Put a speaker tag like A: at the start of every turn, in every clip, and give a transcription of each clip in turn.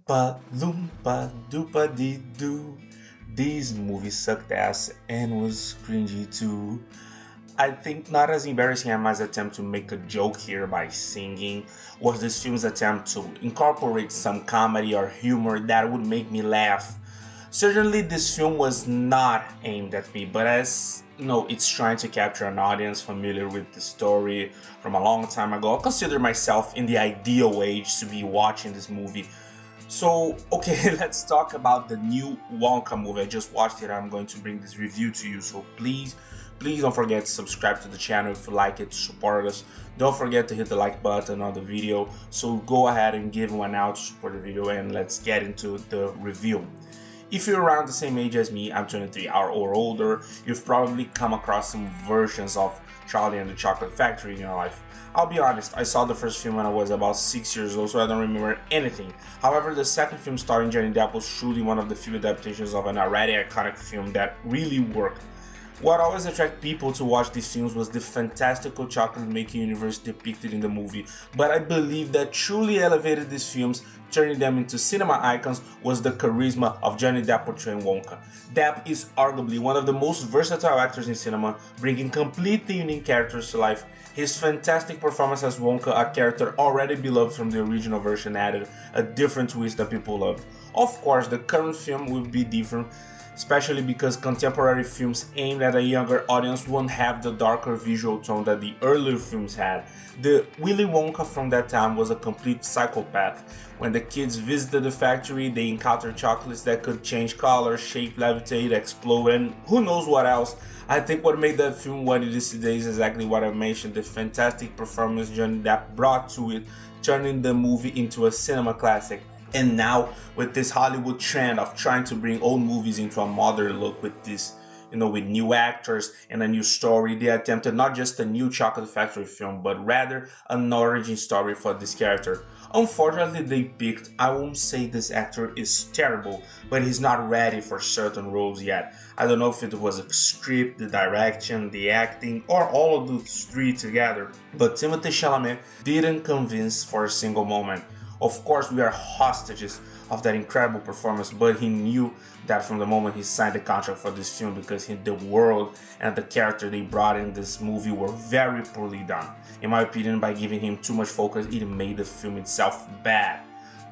A: Oompa Loompa Doopa Dee Doo. These movies sucked ass and was cringy too. I think not as embarrassing as my attempt to make a joke here by singing was this film's attempt to incorporate some comedy or humor that would make me laugh. Certainly, this film was not aimed at me, but as you know, it's trying to capture an audience familiar with the story from a long time ago. I consider myself in the ideal age to be watching this movie. So, okay, let's talk about the new Wonka movie. I just watched it. I'm going to bring this review to you. So please don't forget to subscribe to the channel if you like it, to support us. Don't forget to hit the like button on the video. So go ahead and give one out to support the video, and let's get into the review. If you're around the same age as me, I'm 23 or older, you've probably come across some versions of Charlie and the Chocolate Factory in your life. I'll be honest, I saw the first film when I was about 6 years old, so I don't remember anything. However, the second film starring Johnny Depp was truly one of the few adaptations of an already iconic film that really worked. What always attracted people to watch these films was the fantastical chocolate-making universe depicted in the movie, but I believe that truly elevated these films, turning them into cinema icons, was the charisma of Johnny Depp portraying Wonka. Depp is arguably one of the most versatile actors in cinema, bringing completely unique characters to life. His fantastic performance as Wonka, a character already beloved from the original version, added a different twist that people loved. Of course, the current film will be different, especially because contemporary films aimed at a younger audience won't have the darker visual tone that the earlier films had. The Willy Wonka from that time was a complete psychopath. When the kids visited the factory, they encountered chocolates that could change color, shape, levitate, explode, and who knows what else. I think what made that film what it is today is exactly what I mentioned, the fantastic performance Johnny Depp brought to it, turning the movie into a cinema classic. And now, with this Hollywood trend of trying to bring old movies into a modern look with this, with new actors and a new story, they attempted not just a new Chocolate Factory film, but rather an origin story for this character. Unfortunately, they picked, I won't say this actor is terrible, but he's not ready for certain roles yet. I don't know if it was a script, the direction, the acting, or all of those three together, but Timothee Chalamet didn't convince for a single moment. Of course, we are hostages of that incredible performance, but he knew that from the moment he signed the contract for this film, because the world and the character they brought in this movie were very poorly done. In my opinion, by giving him too much focus, it made the film itself bad.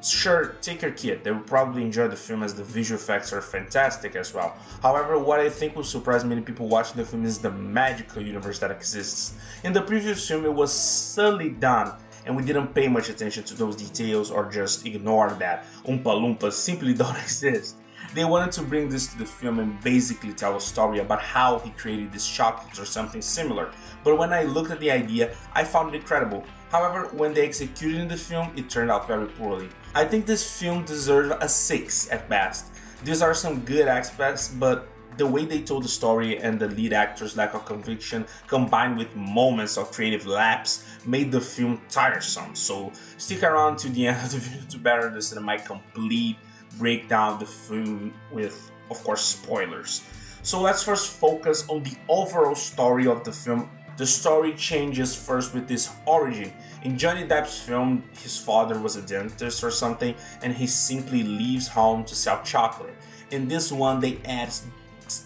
A: Sure, take your kid, they will probably enjoy the film as the visual effects are fantastic as well. However, what I think will surprise many people watching the film is the magical universe that exists. In the previous film, it was subtly done, and we didn't pay much attention to those details or just ignore that. Oompa Loompas simply don't exist. They wanted to bring this to the film and basically tell a story about how he created these chocolates or something similar, but when I looked at the idea, I found it incredible. However, when they executed in the film, it turned out very poorly. I think this film deserves a 6 at best. These are some good aspects, but the way they told the story and the lead actor's lack of conviction, combined with moments of creative lapse, made the film tiresome. So stick around to the end of the video to better understand my complete breakdown of the film with, of course, spoilers. So let's first focus on the overall story of the film. The story changes first with his origin. In Johnny Depp's film, his father was a dentist or something, and he simply leaves home to sell chocolate. In this one, they add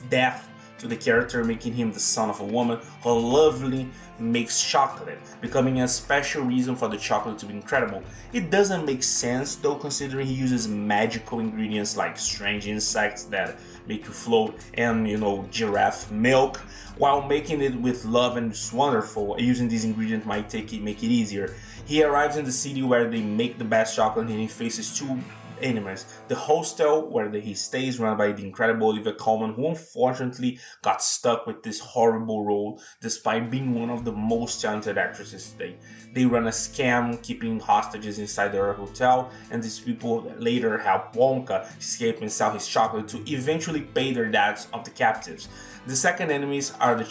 A: death to the character, making him the son of a woman who lovingly makes chocolate, becoming a special reason for the chocolate to be incredible. It doesn't make sense though, considering he uses magical ingredients like strange insects that make you float and giraffe milk, while making it with love, and it's wonderful. Using these ingredients might make it easier. He arrives in the city where they make the best chocolate, and he faces two enemies: the hostel where he stays, run by the incredible Olivia Colman, who unfortunately got stuck with this horrible role despite being one of the most talented actresses today. They run a scam keeping hostages inside their hotel, and these people later help Wonka escape and sell his chocolate to eventually pay their debts of the captives. The second enemies are the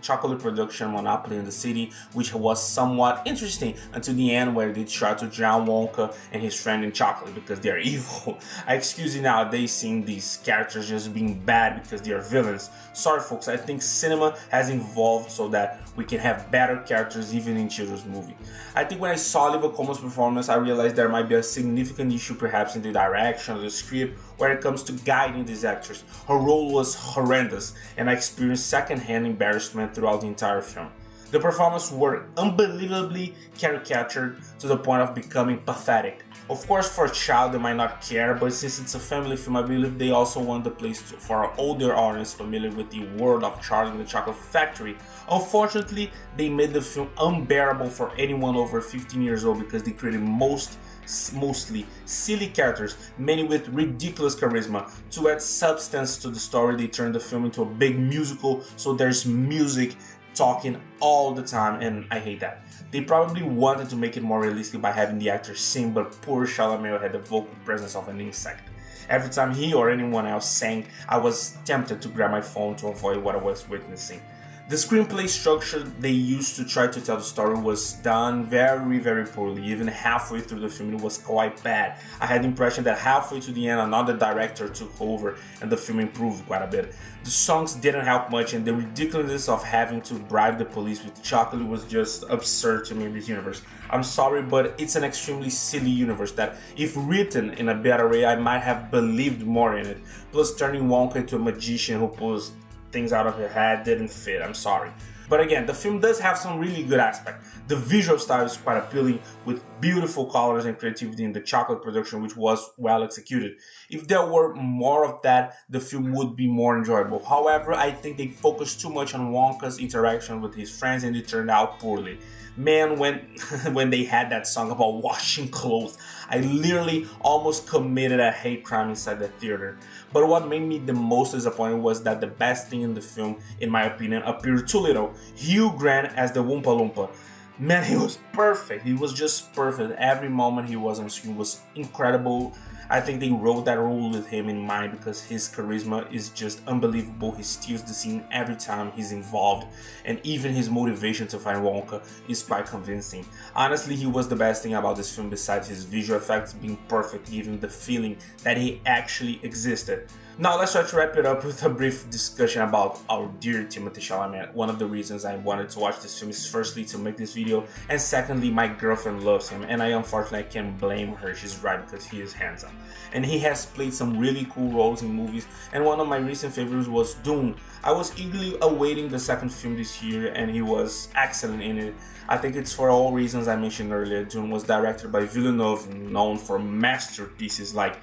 A: chocolate production monopoly in the city, which was somewhat interesting until the end, where they try to drown Wonka and his friend in chocolate because they are evil. I excuse you nowadays seeing these characters just being bad because they are villains. Sorry folks, I think cinema has evolved so that we can have better characters even in children's movies. I think when I saw Olivia Colman's performance, I realized there might be a significant issue perhaps in the direction of the script where it comes to guiding these actors. Her role was horrendous, and I experienced secondhand embarrassment throughout the entire film. The performances were unbelievably caricatured to the point of becoming pathetic. Of course, for a child they might not care, but since it's a family film, I believe they also want the place for an older audience familiar with the world of Charlie and the Chocolate Factory. Unfortunately, they made the film unbearable for anyone over 15 years old because they created mostly silly characters, many with ridiculous charisma. To add substance to the story, they turned the film into a big musical, so there's music talking all the time, and I hate that. They probably wanted to make it more realistic by having the actor sing, but poor Chalamet had the vocal presence of an insect. Every time he or anyone else sang, I was tempted to grab my phone to avoid what I was witnessing. The screenplay structure they used to try to tell the story was done very poorly. Even halfway through the film it was quite bad. I had the impression that halfway to the end another director took over and the film improved quite a bit. The songs didn't help much, and the ridiculousness of having to bribe the police with chocolate was just absurd to me in this universe. I'm sorry, but it's an extremely silly universe that, if written in a better way, I might have believed more in it. Plus, turning Wonka into a magician who pulls things out of her head didn't fit, I'm sorry. But again, the film does have some really good aspects. The visual style is quite appealing, with beautiful colors and creativity in the chocolate production, which was well executed. If there were more of that, the film would be more enjoyable. However, I think they focused too much on Wonka's interaction with his friends and it turned out poorly. Man, when they had that song about washing clothes, I literally almost committed a hate crime inside the theater. But what made me the most disappointed was that the best thing in the film, in my opinion, appeared too little. Hugh Grant as the Oompa Loompa. Man, he was perfect. He was just perfect. Every moment he was on screen was incredible. I think they wrote that role with him in mind because his charisma is just unbelievable. He steals the scene every time he's involved, and even his motivation to find Wonka is quite convincing. Honestly, he was the best thing about this film besides his visual effects being perfect, giving the feeling that he actually existed. Now let's try to wrap it up with a brief discussion about our dear Timothee Chalamet. One of the reasons I wanted to watch this film is firstly to make this video, and secondly my girlfriend loves him, and I unfortunately can't blame her. She's right because he is handsome. And he has played some really cool roles in movies, and one of my recent favorites was Dune. I was eagerly awaiting the second film this year and he was excellent in it. I think it's for all reasons I mentioned earlier. Dune was directed by Villeneuve, known for masterpieces like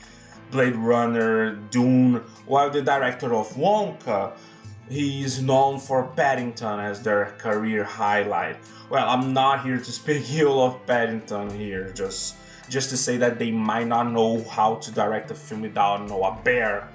A: Blade Runner, Dune, while the director of Wonka, he is known for Paddington as their career highlight. Well, I'm not here to speak ill of Paddington here, just to say that they might not know how to direct a film without a bear.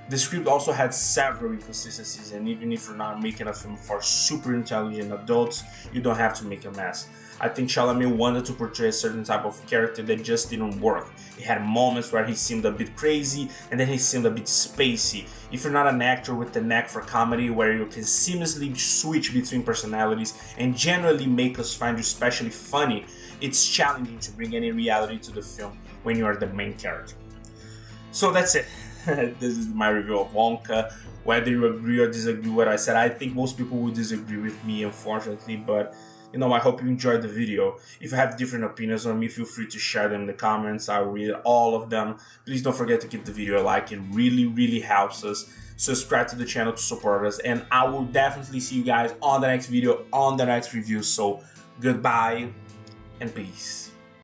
A: The script also had several inconsistencies, and even if you're not making a film for super intelligent adults, you don't have to make a mess. I think Chalamet wanted to portray a certain type of character that just didn't work. He had moments where he seemed a bit crazy, and then he seemed a bit spacey. If you're not an actor with the knack for comedy where you can seamlessly switch between personalities and generally make us find you especially funny, it's challenging to bring any reality to the film when you are the main character. So that's it. This is my review of Wonka. Whether you agree or disagree with what I said, I think most people would disagree with me, unfortunately, but I hope you enjoyed the video. If you have different opinions on me, feel free to share them in the comments. I'll read all of them. Please don't forget to give the video a like. It really helps us. Subscribe to the channel to support us, and I will definitely see you guys on the next video, on the next review. So goodbye and peace.